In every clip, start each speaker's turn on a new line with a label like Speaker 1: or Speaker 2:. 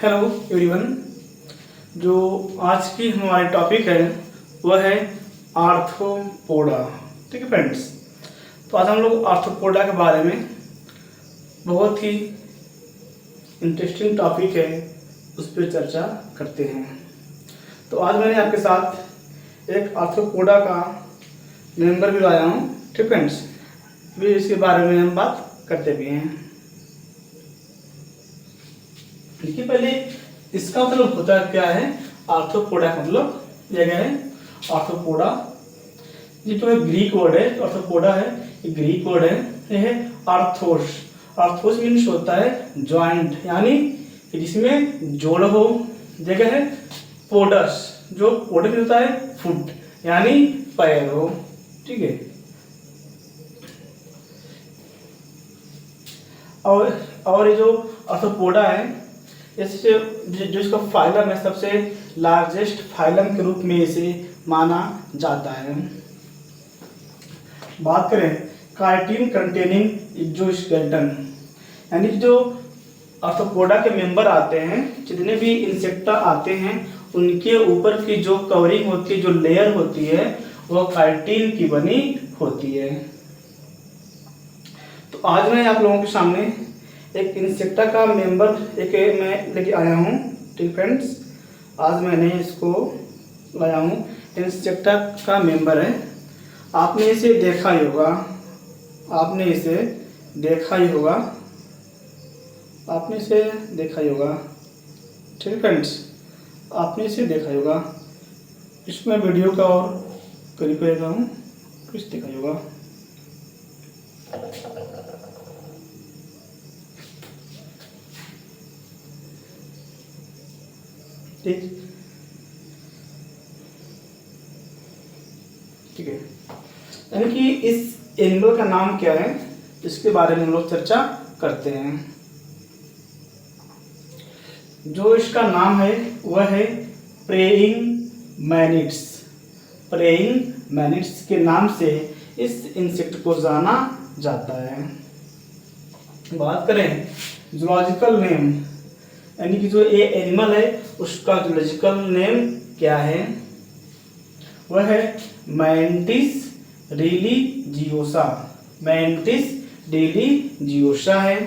Speaker 1: Hello everyone. जो आज की हमारी टॉपिक है वह है आर्थ्रोपोडा। ठीक है फ्रेंड्स, तो आज हम लोग आर्थ्रोपोडा के बारे में बहुत ही इंटरेस्टिंग टॉपिक है उस पर चर्चा करते हैं। तो आज मैंने आपके साथ एक आर्थ्रोपोडा का मेंबर भी लाया हूँ। ठीक फ्रेंड्स, भी इसके बारे में हम बात करते भी हैं। देखिए, पहले इसका मतलब होता क्या है। आर्थ्रोपोडा का मतलब यह क्या है। आर्थ्रोपोडा ये तो है ग्रीक वर्ड है। तो आर्थ्रोपोडा है, ये ग्रीक वर्ड है। यह है आर्थोस। आर्थोस मीन्स होता है जॉइंट, यानी जिसमें जोड़ हो। जगह है पोडस, जो पोडस होता है फुट, यानी पैर हो। ठीक है, और ये जो आर्थ्रोपोडा है, इससे जो इसका फाइलम है, सबसे लार्जेस्ट फाइलम के रूप में इसे माना जाता है। बात करें काइटिन कंटेनिंग एक्सोस्केलेटन, यानी जो आर्थ्रोपोडा के मेंबर आते हैं, जितने भी इंसेक्टा आते हैं, उनके ऊपर की जो कवरिंग होती है, जो लेयर होती है, वह काइटिन की बनी होती है। तो आज मैं आप लोगों के सामने एक इंसेक्टा का मेंबर मैं लेके आया हूँ। ठीक फ्रेंड्स, आज मैंने इसको लाया हूँ। इंसेक्टा का मेंबर है। आपने इसे देखा ही होगा, आपने इसे देखा ही होगा, आपने इसे देखा ही होगा। ठीक फ्रेंड्स, आपने इसे देखा ही होगा। इसमें वीडियो का और करीब रहेगा हूँ, कुछ देखा ही होगा। ठीक है, यानी कि इस एनिमल का नाम क्या है, इसके बारे में हम लोग चर्चा करते हैं। जो इसका नाम है वह है प्रेइंग मैनिड्स। प्रेइंग मैनिड्स के नाम से इस इंसेक्ट को जाना जाता है। बात करें जूलॉजिकल नेम, यानी कि जो ये एनिमल है उसका जूलॉजिकल नेम क्या है, वह है मैंटिस रिलीजियोसा। मैंटिस रिलीजियोसा है।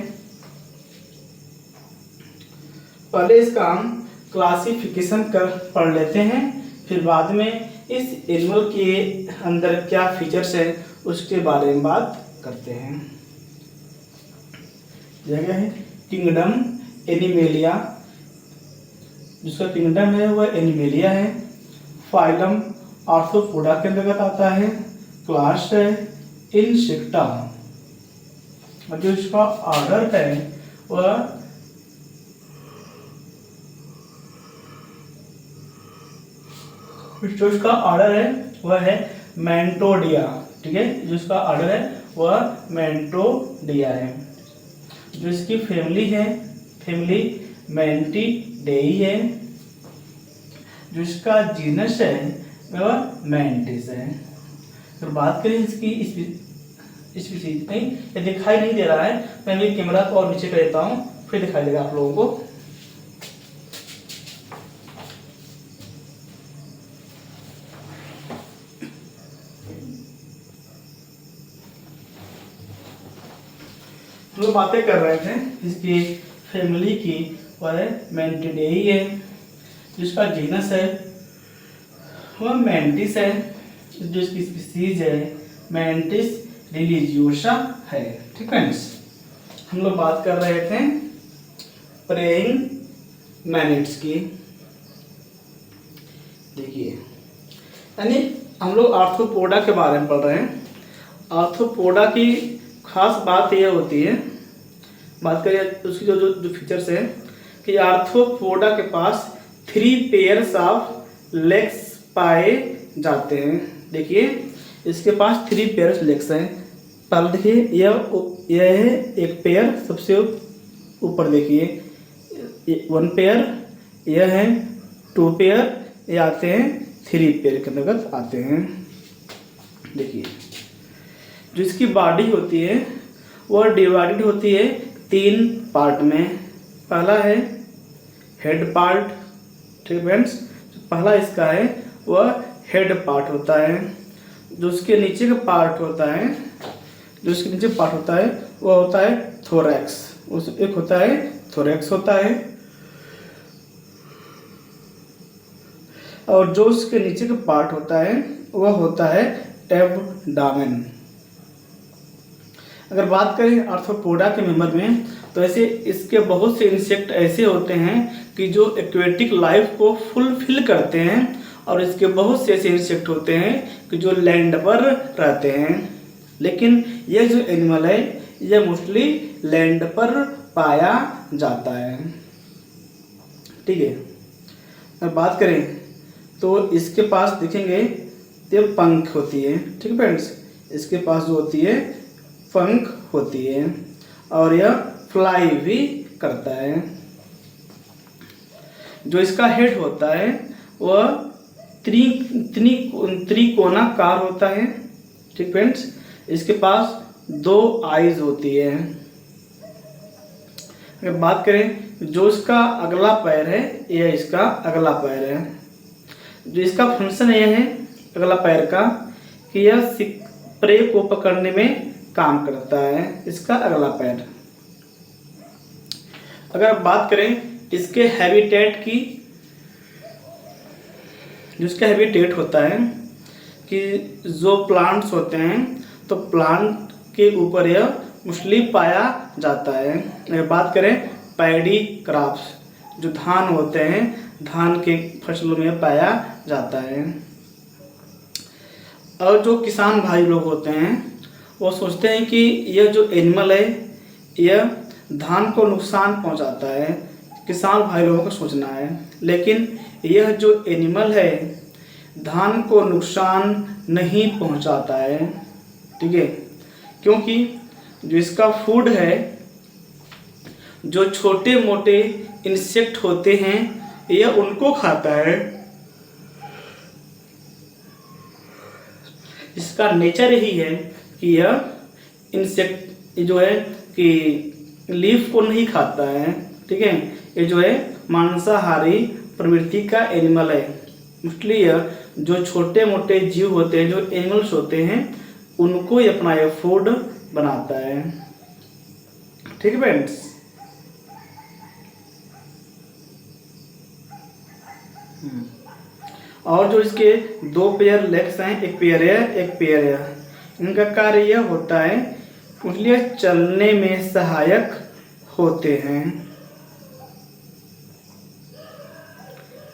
Speaker 1: पहले इसका हम क्लासिफिकेशन कर पढ़ लेते हैं, फिर बाद में इस एनिमल के अंदर क्या फीचर्स है उसके बारे में बात करते हैं। जगह है किंगडम एनिमेलिया, जिसका किंगडम है वह एनिमेलिया है। फाइलम आर्थ्रोपोडा के अंतर्गत आता है। क्लास है इंसेक्टा, और जो इसका ऑर्डर है वह जो इसका ऑर्डर है वह है मैंटोडिया। ठीक है, जो इसका ऑर्डर है वह मैंटोडिया है। जो इसकी फैमिली है, फैमिली मैंटिडेई है। जो इसका जीनस है वह मैंटिस है। तो बात करें इसकी स्पीशीज, नहीं ये दिखाई नहीं दे रहा है, मैं भी कैमरा को और नीचे कर देता हूँ, फिर दिखाई देगा आप लोगों को। हम लोग बातें कर रहे थे इसकी फैमिली की, वह मैंटिडेई है। जिसका जीनस है वह मैंटिस है। जो इसकी स्पीसीज है मैंटिस रिलीजियोसा है। ठीक फ्रेंड्स, हम लोग बात कर रहे थे प्रेइंग मैनिड्स की। देखिए, यानी हम लोग आर्थ्रोपोडा के बारे में पढ़ रहे हैं। आर्थ्रोपोडा की खास बात यह होती है, बात करें उसकी जो फीचर्स है, कि आर्थ्रोपोडा के पास 3 पेयर्स ऑफ लेग्स पाए जाते हैं। देखिए, इसके पास 3 पेयर्स लेग्स हैं। पहले देखिए, यह है एक पेयर, सबसे ऊपर देखिए 1 पेयर, यह है 2 पेयर, ये आते हैं 3 पेयर के अंतर्गत आते हैं। देखिए, जो इसकी बॉडी होती है वह डिवाइडेड होती है 3 पार्ट में। पहला है हेड पार्ट। ठीक है फ्रेंड्स, पहला इसका है वह हेड पार्ट होता है। जो उसके नीचे का पार्ट होता है, वह होता है थोरैक्स। उस एक होता है थोरैक्स होता है, और जो उसके नीचे का पार्ट होता है वह होता है एब्डामेन। अगर बात करें आर्थ्रोपोडा के मेंबर में, तो ऐसे इसके बहुत से इंसेक्ट ऐसे होते हैं कि जो एक्वेटिक लाइफ को फुलफिल करते हैं, और इसके बहुत से ऐसे इंसेक्ट होते हैं कि जो लैंड पर रहते हैं। लेकिन यह जो एनिमल है यह मोस्टली लैंड पर पाया जाता है। ठीक है, अगर बात करें तो इसके पास देखेंगे ये पंख होती है। ठीक है फ्रेंड्स, इसके पास जो होती है पंख होती है, और यह फ्लाई भी करता है। जो इसका हेड होता है वह त्रिकोणाकार होता है। ठीक फ्रेंड्स, इसके पास 2 आईज होती है। अगर बात करें जो इसका अगला पैर है, यह इसका अगला पैर है। जो इसका फंक्शन यह है अगला पैर का कि यह प्रे को पकड़ने में काम करता है, इसका अगला पैर। अगर बात करें इसके हैबिटेट की, जिसका हैबिटेट होता है कि जो प्लांट्स होते हैं तो प्लांट के ऊपर यह मोस्टली पाया जाता है। अगर बात करें पैडी क्रॉप्स, जो धान होते हैं, धान के फसलों में पाया जाता है। और जो किसान भाई लोग होते हैं वो सोचते हैं कि यह जो एनिमल है यह धान को नुकसान पहुंचाता है, किसान भाई लोगों का सोचना है। लेकिन यह जो एनिमल है धान को नुकसान नहीं पहुंचाता है। ठीक है, क्योंकि जो इसका फूड है, जो छोटे मोटे इंसेक्ट होते हैं यह उनको खाता है। इसका नेचर यही है कि यह इंसेक्ट जो है कि लीफ को नहीं खाता है। ठीक है, ये जो है मांसाहारी प्रवृत्ति का एनिमल है। मोस्टली यह जो छोटे मोटे जीव होते हैं, जो एनिमल्स होते हैं, उनको ही अपना यह फूड बनाता है। ठीक है फ्रेंड्स, और जो इसके 2 पेयर लेग्स हैं, एक पेयर है एक पेयर है, इनका कार्य यह होता है इसलिए चलने में सहायक होते हैं।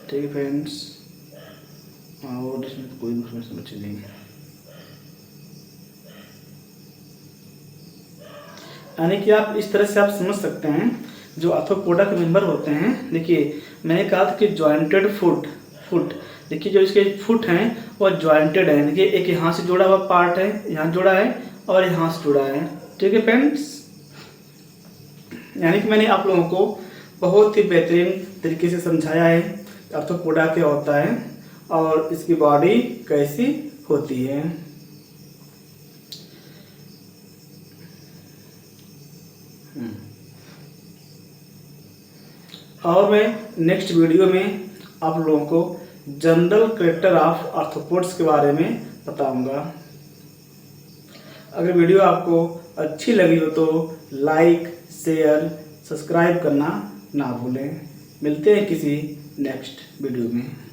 Speaker 1: ठीक है फ्रेंड्स, और इसमें कोई दूसरा समझ नहीं है। यानी कि आप इस तरह से आप समझ सकते हैं जो आर्थ्रोपोडा के मेंबर होते हैं। देखिए मैंने कहा था कि जॉइंटेड फुट, देखिए जो इसके फुट हैं वह जॉइंटेड है। देखिए एक यहाँ से जुड़ा हुआ पार्ट है, यहाँ जुड़ा है, और यहाँ से जुड़ा है। ठीक है फ्रेंड्स, यानी कि मैंने आप लोगों को बहुत ही बेहतरीन तरीके से समझाया है आर्थ्रोपोडा क्या होता है और इसकी बॉडी कैसी होती है। और मैं नेक्स्ट वीडियो में आप लोगों को जनरल कैरेक्टर ऑफ आर्थ्रोपोड्स के बारे में बताऊंगा। अगर वीडियो आपको अच्छी लगी हो तो लाइक, शेयर, सब्सक्राइब करना ना भूलें। मिलते हैं किसी नेक्स्ट वीडियो में।